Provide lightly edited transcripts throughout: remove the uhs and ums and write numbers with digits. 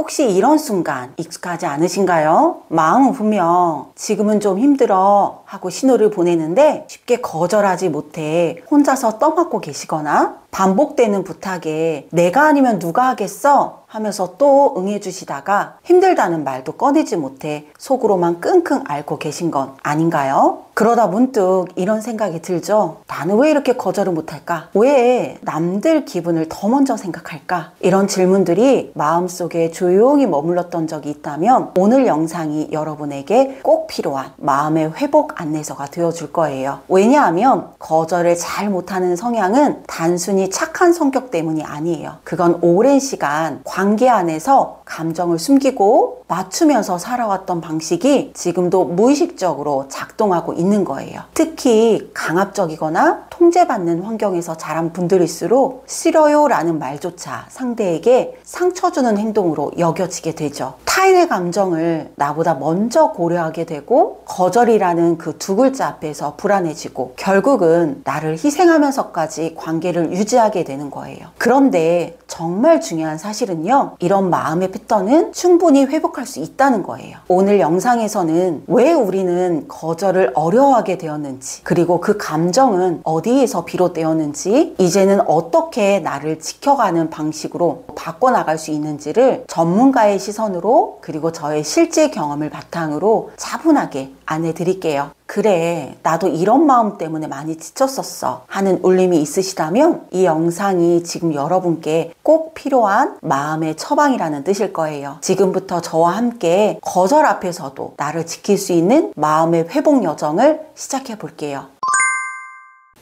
혹시 이런 순간 익숙하지 않으신가요? 마음은 분명 지금은 좀 힘들어 하고 신호를 보내는데 쉽게 거절하지 못해 혼자서 떠맡고 계시거나 반복되는 부탁에 내가 아니면 누가 하겠어? 하면서 또 응해주시다가 힘들다는 말도 꺼내지 못해 속으로만 끙끙 앓고 계신 건 아닌가요? 그러다 문득 이런 생각이 들죠. 나는 왜 이렇게 거절을 못할까? 왜 남들 기분을 더 먼저 생각할까? 이런 질문들이 마음속에 조용히 머물렀던 적이 있다면 오늘 영상이 여러분에게 꼭 필요한 마음의 회복 안내서가 되어줄 거예요. 왜냐하면 거절을 잘 못하는 성향은 단순히 착한 성격 때문이 아니에요. 그건 오랜 시간 관계 안에서 감정을 숨기고 맞추면서 살아왔던 방식이 지금도 무의식적으로 작동하고 있는 거예요. 특히 강압적이거나 통제받는 환경에서 자란 분들일수록 싫어요 라는 말조차 상대에게 상처 주는 행동으로 여겨지게 되죠. 타인의 감정을 나보다 먼저 고려하게 되고 거절이라는 그 두 글자 앞에서 불안해지고 결국은 나를 희생하면서까지 관계를 유지하게 되는 거예요. 그런데 정말 중요한 사실은요, 이런 마음의 패턴은 충분히 회복할 수 있다는 거예요. 오늘 영상에서는 왜 우리는 거절을 어려워하게 되었는지, 그리고 그 감정은 어디에서 비롯되었는지, 이제는 어떻게 나를 지켜가는 방식으로 바꿔나갈 수 있는지를 전문가의 시선으로, 그리고 저의 실제 경험을 바탕으로 차분하게 안내 드릴게요. 그래, 나도 이런 마음 때문에 많이 지쳤었어 하는 울림이 있으시다면 이 영상이 지금 여러분께 꼭 필요한 마음의 처방이라는 뜻일 거예요. 지금부터 저와 함께 거절 앞에서도 나를 지킬 수 있는 마음의 회복 여정을 시작해 볼게요.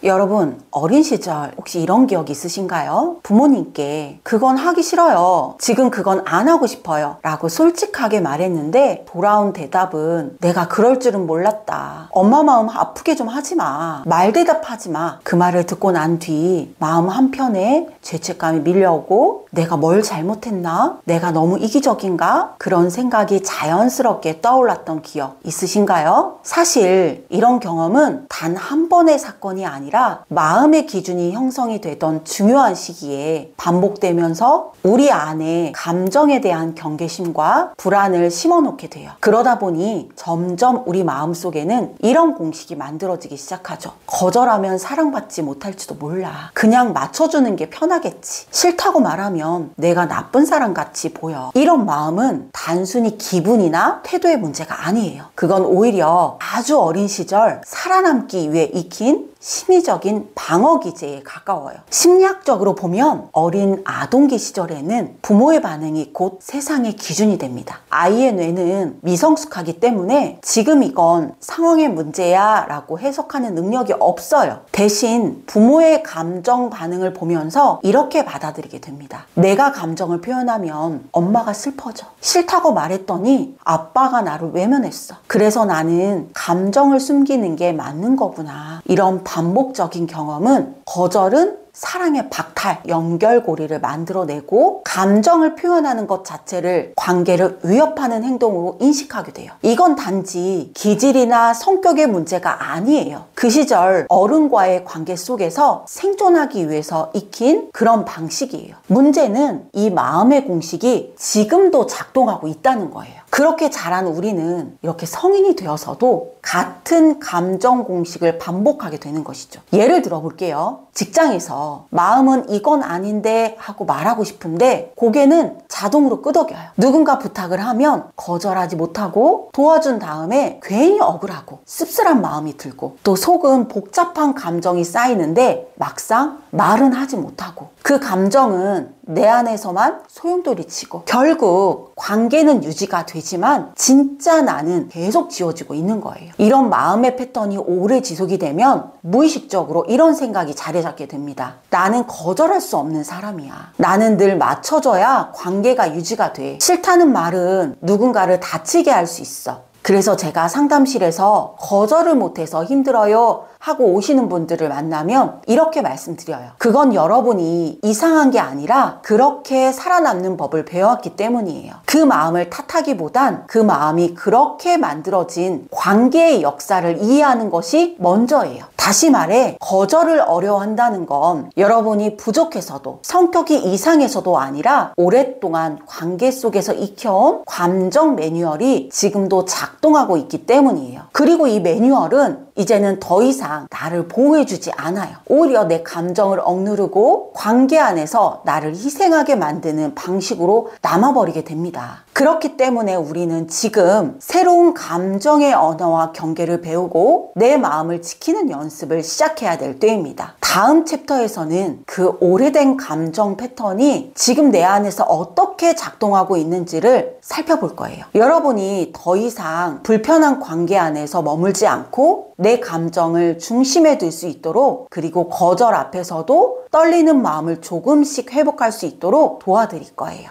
여러분, 어린 시절 혹시 이런 기억 있으신가요? 부모님께 그건 하기 싫어요, 지금 그건 안 하고 싶어요 라고 솔직하게 말했는데 돌아온 대답은 내가 그럴 줄은 몰랐다, 엄마 마음 아프게 좀 하지마, 말대답하지마. 그 말을 듣고 난 뒤 마음 한편에 죄책감이 밀려오고 내가 뭘 잘못했나? 내가 너무 이기적인가? 그런 생각이 자연스럽게 떠올랐던 기억 있으신가요? 사실 이런 경험은 단 한 번의 사건이 아니라 마음의 기준이 형성이 되던 중요한 시기에 반복되면서 우리 안에 감정에 대한 경계심과 불안을 심어놓게 돼요. 그러다 보니 점점 우리 마음속에는 이런 공식이 만들어지기 시작하죠. 거절하면 사랑받지 못할지도 몰라, 그냥 맞춰주는 게 편하겠지, 싫다고 말하면 내가 나쁜 사람 같이 보여. 이런 마음은 단순히 기분이나 태도의 문제가 아니에요. 그건 오히려 아주 어린 시절 살아남기 위해 익힌 심리적인 방어 기제에 가까워요. 심리학적으로 보면 어린 아동기 시절에는 부모의 반응이 곧 세상의 기준이 됩니다. 아이의 뇌는 미성숙하기 때문에 지금 이건 상황의 문제야 라고 해석하는 능력이 없어요. 대신 부모의 감정 반응을 보면서 이렇게 받아들이게 됩니다. 내가 감정을 표현하면 엄마가 슬퍼져, 싫다고 말했더니 아빠가 나를 외면했어, 그래서 나는 감정을 숨기는 게 맞는 거구나. 이런 반복적인 경험은 거절은 사랑의 박탈, 연결고리를 만들어내고 감정을 표현하는 것 자체를 관계를 위협하는 행동으로 인식하게 돼요. 이건 단지 기질이나 성격의 문제가 아니에요. 그 시절 어른과의 관계 속에서 생존하기 위해서 익힌 그런 방식이에요. 문제는 이 마음의 공식이 지금도 작동하고 있다는 거예요. 그렇게 자란 우리는 이렇게 성인이 되어서도 같은 감정 공식을 반복하게 되는 것이죠. 예를 들어 볼게요. 직장에서 마음은 이건 아닌데 하고 말하고 싶은데 고개는 자동으로 끄덕여요. 누군가 부탁을 하면 거절하지 못하고 도와준 다음에 괜히 억울하고 씁쓸한 마음이 들고 또 속은 복잡한 감정이 쌓이는데 막상 말은 하지 못하고 그 감정은 내 안에서만 소용돌이치고 결국 관계는 유지가 되지만 진짜 나는 계속 지워지고 있는 거예요. 이런 마음의 패턴이 오래 지속이 되면 무의식적으로 이런 생각이 자리 잡게 됩니다. 나는 거절할 수 없는 사람이야, 나는 늘 맞춰줘야 관계가 유지가 돼, 싫다는 말은 누군가를 다치게 할 수 있어. 그래서 제가 상담실에서 거절을 못해서 힘들어요 하고 오시는 분들을 만나면 이렇게 말씀드려요. 그건 여러분이 이상한 게 아니라 그렇게 살아남는 법을 배워왔기 때문이에요. 그 마음을 탓하기보단 그 마음이 그렇게 만들어진 관계의 역사를 이해하는 것이 먼저예요. 다시 말해 거절을 어려워한다는 건 여러분이 부족해서도 성격이 이상해서도 아니라 오랫동안 관계 속에서 익혀온 감정 매뉴얼이 지금도 작동하고 있기 때문이에요. 그리고 이 매뉴얼은 이제는 더 이상 나를 보호해주지 않아요. 오히려 내 감정을 억누르고 관계 안에서 나를 희생하게 만드는 방식으로 남아버리게 됩니다. 그렇기 때문에 우리는 지금 새로운 감정의 언어와 경계를 배우고 내 마음을 지키는 연습을 시작해야 될 때입니다. 다음 챕터에서는 그 오래된 감정 패턴이 지금 내 안에서 어떻게 작동하고 있는지를 살펴볼 거예요. 여러분이 더 이상 불편한 관계 안에서 머물지 않고 내 감정을 중심에 둘 수 있도록, 그리고 거절 앞에서도 떨리는 마음을 조금씩 회복할 수 있도록 도와드릴 거예요.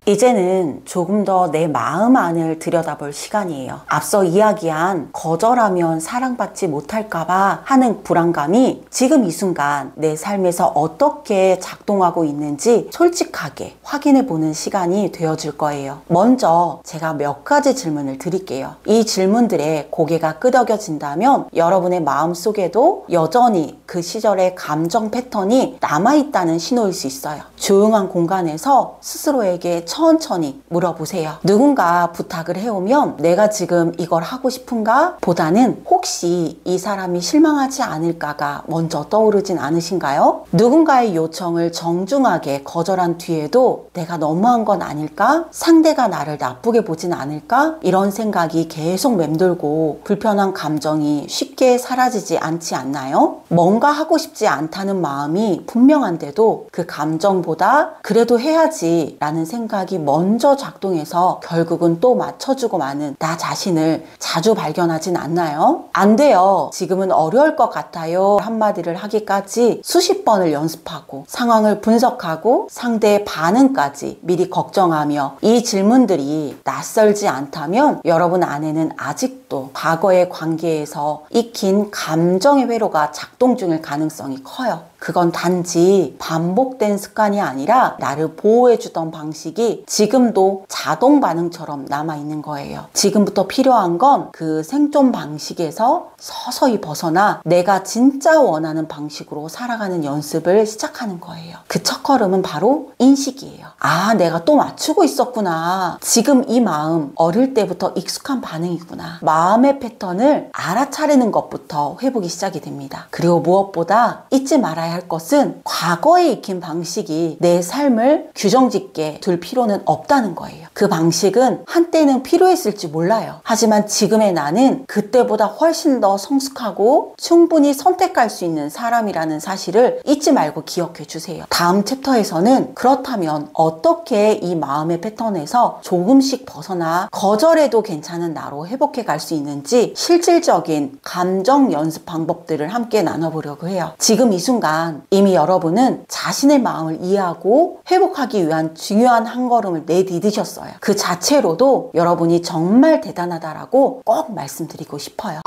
이제는 조금 더 내 마음 안을 들여다볼 시간이에요. 앞서 이야기한 거절하면 사랑받지 못할까봐 하는 불안감이 지금 이 순간 내 삶에서 어떻게 작동하고 있는지 솔직하게 확인해보는 시간이 되어줄 거예요. 먼저 제가 몇 가지 질문을 드릴게요. 이 질문들에 고개가 끄덕여진다면 여러분의 마음속에도 여전히 그 시절의 감정 패턴이 남아있다는 신호일 수 있어요. 조용한 공간에서 스스로에게 천천히 물어보세요. 누군가 부탁을 해오면 내가 지금 이걸 하고 싶은가? 보다는 혹시 이 사람이 실망하지 않을까가 먼저 떠오르진 않으신가요? 누군가의 요청을 정중하게 거절한 뒤에도 내가 너무한 건 아닐까? 상대가 나를 나쁘게 보진 않을까? 이런 생각이 계속 맴돌고 불편한 감정이 쉽게 사라지지 않지 않나요? 뭔가 하고 싶지 않다는 마음이 분명한데도 그 감정보다 그래도 해야지 라는 생각이 먼저 작동해서 결국은 또 맞춰주고 마는 나 자신을 자주 발견하진 않나요? 안 돼요. 지금은 어려울 것 같아요. 한마디를 하기까지 수십 번을 연습하고 상황을 분석하고 상대의 반응까지 미리 걱정하며 이 질문들이 낯설지 않다면 여러분 안에는 아직도 과거의 관계에서 익힌 감정의 회로가 작동 중일 가능성이 커요. 그건 단지 반복된 습관이 아니라 나를 보호해주던 방식이 지금도 자동 반응처럼 남아있는 거예요. 지금부터 필요한 건 그 생존 방식에서 서서히 벗어나 내가 진짜 원하는 방식으로 살아가는 연습을 시작하는 거예요. 그 첫걸음은 바로 인식이에요. 아, 내가 또 맞추고 있었구나. 지금 이 마음 어릴 때부터 익숙한 반응이구나. 마음의 패턴을 알아차리는 것부터 회복이 시작이 됩니다. 그리고 무엇보다 잊지 말아야 할 것은 과거에 익힌 방식이 내 삶을 규정짓게 둘 필요는 없다는 거예요. 그 방식은 한때는 필요했을지 몰라요. 하지만 지금의 나는 그때보다 훨씬 더 성숙하고 충분히 선택할 수 있는 사람이라는 사실을 잊지 말고 기억해 주세요. 다음 챕터에서는 그렇다면 어떻게 이 마음의 패턴에서 조금씩 벗어나 거절해도 괜찮은 나로 회복해 갈 수 있는지 실질적인 감정 연습 방법들을 함께 나눠보려고 해요. 지금 이 순간 이미 여러분은 자신의 마음을 이해하고 회복하기 위한 중요한 한 걸음을 내디디셨어요. 그 자체로도 여러분이 정말 대단하다라고 꼭 말씀드리고 싶어요.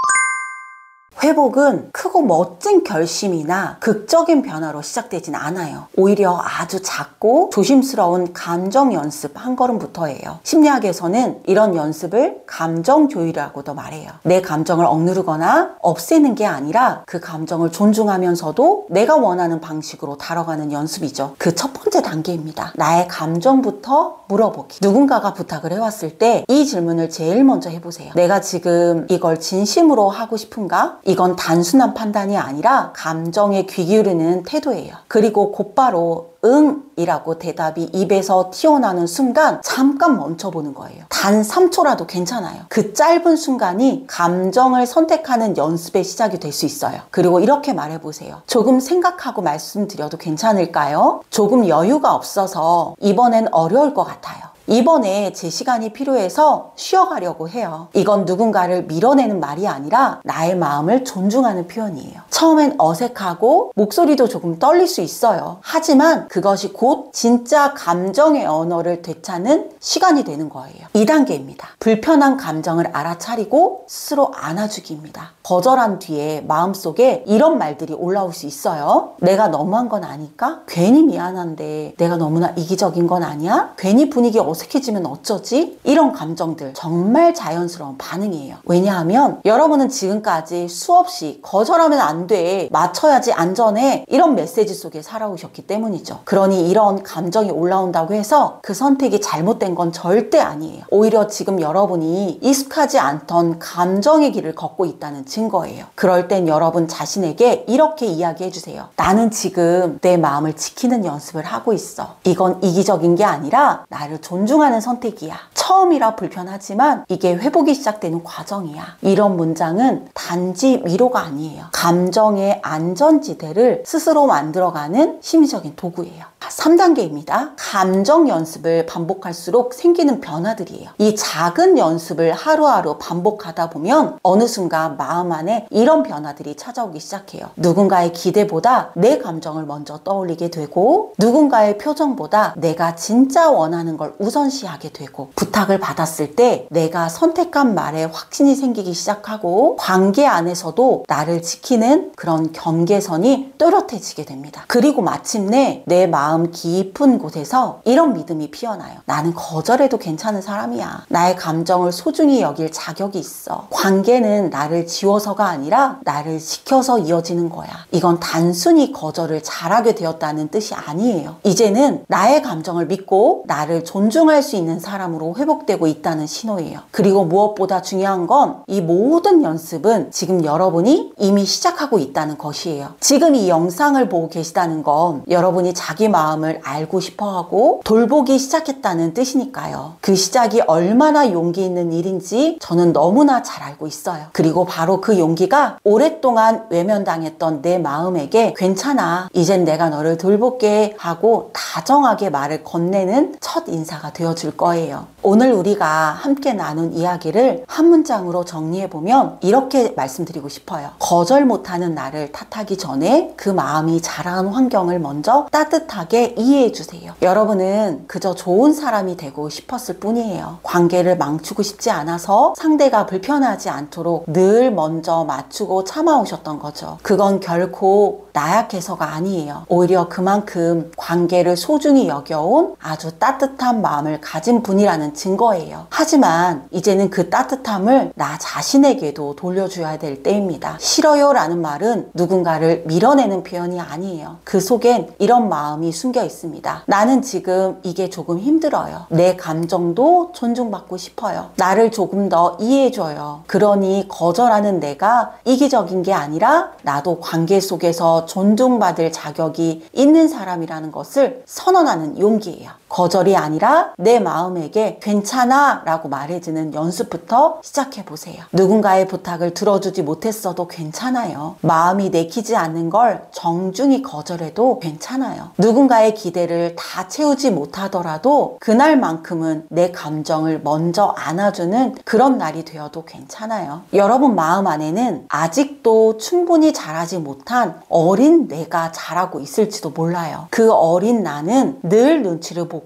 회복은 크고 멋진 결심이나 극적인 변화로 시작되진 않아요. 오히려 아주 작고 조심스러운 감정 연습 한 걸음부터예요. 심리학에서는 이런 연습을 감정 조율이라고도 말해요. 내 감정을 억누르거나 없애는 게 아니라 그 감정을 존중하면서도 내가 원하는 방식으로 다뤄가는 연습이죠. 그 첫 번째 단계입니다. 나의 감정부터 물어보기. 누군가가 부탁을 해왔을 때 이 질문을 제일 먼저 해보세요. 내가 지금 이걸 진심으로 하고 싶은가? 이건 단순한 판단이 아니라 감정에 귀 기울이는 태도예요. 그리고 곧바로 응 이라고 대답이 입에서 튀어나오는 순간 잠깐 멈춰보는 거예요. 단 3초라도 괜찮아요. 그 짧은 순간이 감정을 선택하는 연습의 시작이 될 수 있어요. 그리고 이렇게 말해보세요. 조금 생각하고 말씀드려도 괜찮을까요? 조금 여유가 없어서 이번엔 어려울 것 같아요. 이번에 제 시간이 필요해서 쉬어가려고 해요. 이건 누군가를 밀어내는 말이 아니라 나의 마음을 존중하는 표현이에요. 처음엔 어색하고 목소리도 조금 떨릴 수 있어요. 하지만 그것이 곧 진짜 감정의 언어를 되찾는 시간이 되는 거예요. 2단계입니다. 불편한 감정을 알아차리고 스스로 안아주기입니다. 거절한 뒤에 마음속에 이런 말들이 올라올 수 있어요. 내가 너무한 건 아닐까? 괜히 미안한데 내가 너무나 이기적인 건 아니야? 괜히 분위기 어색해 어색해지면 어쩌지? 이런 감정들 정말 자연스러운 반응이에요. 왜냐하면 여러분은 지금까지 수없이 거절하면 안 돼, 맞춰야지 안전해, 이런 메시지 속에 살아오셨기 때문이죠. 그러니 이런 감정이 올라온다고 해서 그 선택이 잘못된 건 절대 아니에요. 오히려 지금 여러분이 익숙하지 않던 감정의 길을 걷고 있다는 증거예요. 그럴 땐 여러분 자신에게 이렇게 이야기해 주세요. 나는 지금 내 마음을 지키는 연습을 하고 있어. 이건 이기적인 게 아니라 나를 존중하는 선택이야. 처음이라 불편하지만 이게 회복이 시작되는 과정이야. 이런 문장은 단지 위로가 아니에요. 감정의 안전지대를 스스로 만들어가는 심리적인 도구예요. 3단계입니다. 감정 연습을 반복할수록 생기는 변화들이에요. 이 작은 연습을 하루하루 반복하다 보면 어느 순간 마음 안에 이런 변화들이 찾아오기 시작해요. 누군가의 기대보다 내 감정을 먼저 떠올리게 되고, 누군가의 표정보다 내가 진짜 원하는 걸 우선시하게 되고, 부탁을 받았을 때 내가 선택한 말에 확신이 생기기 시작하고, 관계 안에서도 나를 지키는 그런 경계선이 또렷해지게 됩니다. 그리고 마침내 내 마음 깊은 곳에서 이런 믿음이 피어나요. 나는 거절해도 괜찮은 사람이야. 나의 감정을 소중히 여길 자격이 있어. 관계는 나를 지워서가 아니라 나를 지켜서 이어지는 거야. 이건 단순히 거절을 잘하게 되었다는 뜻이 아니에요. 이제는 나의 감정을 믿고 나를 존중할 수 있는 사람으로 회복되고 있다는 신호예요. 그리고 무엇보다 중요한 건 이 모든 연습은 지금 여러분이 이미 시작하고 있다는 것이에요. 지금 이 영상을 보고 계시다는 건 여러분이 자기 마음을 알고 싶어하고 돌보기 시작했다는 뜻이니까요. 그 시작이 얼마나 용기 있는 일인지 저는 너무나 잘 알고 있어요. 그리고 바로 그 용기가 오랫동안 외면당했던 내 마음에게 괜찮아, 이젠 내가 너를 돌볼게 하고 다정하게 말을 건네는 첫 인사가 되어줄 거예요. 오늘 우리가 함께 나눈 이야기를 한 문장으로 정리해보면 이렇게 말씀드리고 싶어요. 거절 못하는 나를 탓하기 전에 그 마음이 자라는 환경을 먼저 따뜻하게 이해해주세요. 여러분은 그저 좋은 사람이 되고 싶었을 뿐이에요. 관계를 망치고 싶지 않아서 상대가 불편하지 않도록 늘 먼저 맞추고 참아오셨던 거죠. 그건 결코 나약해서가 아니에요. 오히려 그만큼 관계를 소중히 여겨온 아주 따뜻한 마음을 가진 분이라는 증거예요. 하지만 이제는 그 따뜻함을 나 자신에게도 돌려줘야 될 때입니다. 싫어요 라는 말은 누군가를 밀어내는 표현이 아니에요. 그 속엔 이런 마음이 숨겨 있습니다. 나는 지금 이게 조금 힘들어요. 내 감정도 존중받고 싶어요. 나를 조금 더 이해해줘요. 그러니 거절하는 내가 이기적인 게 아니라 나도 관계 속에서 존중받을 자격이 있는 사람이라는 것을 선언하는 용기예요. 거절이 아니라 내 마음에게 괜찮아 라고 말해주는 연습부터 시작해보세요. 누군가의 부탁을 들어주지 못했어도 괜찮아요. 마음이 내키지 않는 걸 정중히 거절해도 괜찮아요. 누군가의 기대를 다 채우지 못하더라도 그날만큼은 내 감정을 먼저 안아주는 그런 날이 되어도 괜찮아요. 여러분 마음 안에는 아직도 충분히 자라지 못한 어린 내가 자라고 있을지도 몰라요. 그 어린 나는 늘 눈치를 보고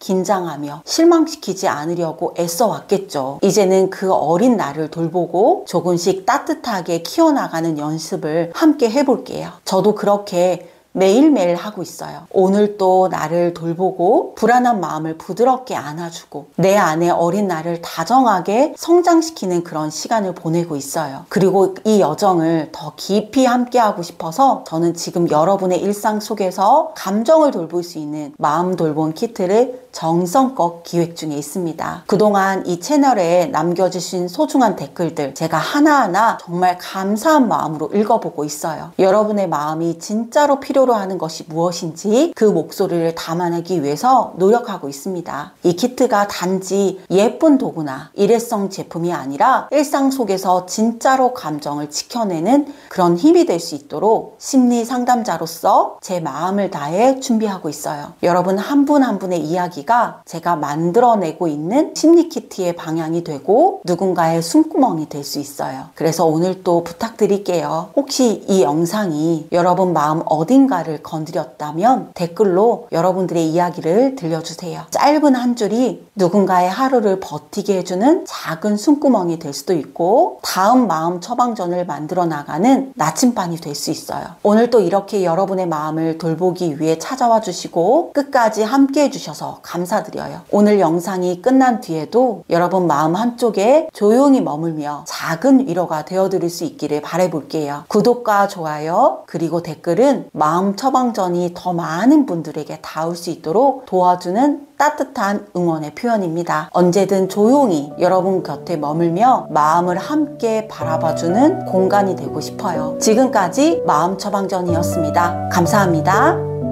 긴장하며 실망시키지 않으려고 애써왔겠죠. 이제는 그 어린 나를 돌보고 조금씩 따뜻하게 키워나가는 연습을 함께 해볼게요. 저도 그렇게 매일매일 하고 있어요. 오늘 또 나를 돌보고 불안한 마음을 부드럽게 안아주고 내 안에 어린 나를 다정하게 성장시키는 그런 시간을 보내고 있어요. 그리고 이 여정을 더 깊이 함께하고 싶어서 저는 지금 여러분의 일상 속에서 감정을 돌볼 수 있는 마음 돌봄 키트를 정성껏 기획 중에 있습니다. 그동안 이 채널에 남겨주신 소중한 댓글들 제가 하나하나 정말 감사한 마음으로 읽어보고 있어요. 여러분의 마음이 진짜로 필요로 하는 것이 무엇인지 그 목소리를 담아내기 위해서 노력하고 있습니다. 이 키트가 단지 예쁜 도구나 일회성 제품이 아니라 일상 속에서 진짜로 감정을 지켜내는 그런 힘이 될 수 있도록 심리 상담자로서 제 마음을 다해 준비하고 있어요. 여러분 한 분 한 분의 이야기가 제가 만들어내고 있는 심리 키트의 방향이 되고 누군가의 숨구멍이 될 수 있어요. 그래서 오늘 또 부탁드릴게요. 혹시 이 영상이 여러분 마음 어딘가를 건드렸다면 댓글로 여러분들의 이야기를 들려주세요. 짧은 한 줄이 누군가의 하루를 버티게 해주는 작은 숨구멍이 될 수도 있고 다음 마음 처방전을 만들어 나가는 나침반이 될 수 있어요. 오늘 또 이렇게 여러분의 마음을 돌보기 위해 찾아와 주시고 끝까지 함께 해주셔서 감사드려요. 오늘 영상이 끝난 뒤에도 여러분 마음 한쪽에 조용히 머물며 작은 위로가 되어드릴 수 있기를 바라볼게요. 구독과 좋아요 그리고 댓글은 마음 처방전이 더 많은 분들에게 닿을 수 있도록 도와주는 따뜻한 응원의 표현입니다. 언제든 조용히 여러분 곁에 머물며 마음을 함께 바라봐주는 공간이 되고 싶어요. 지금까지 마음 처방전이었습니다. 감사합니다.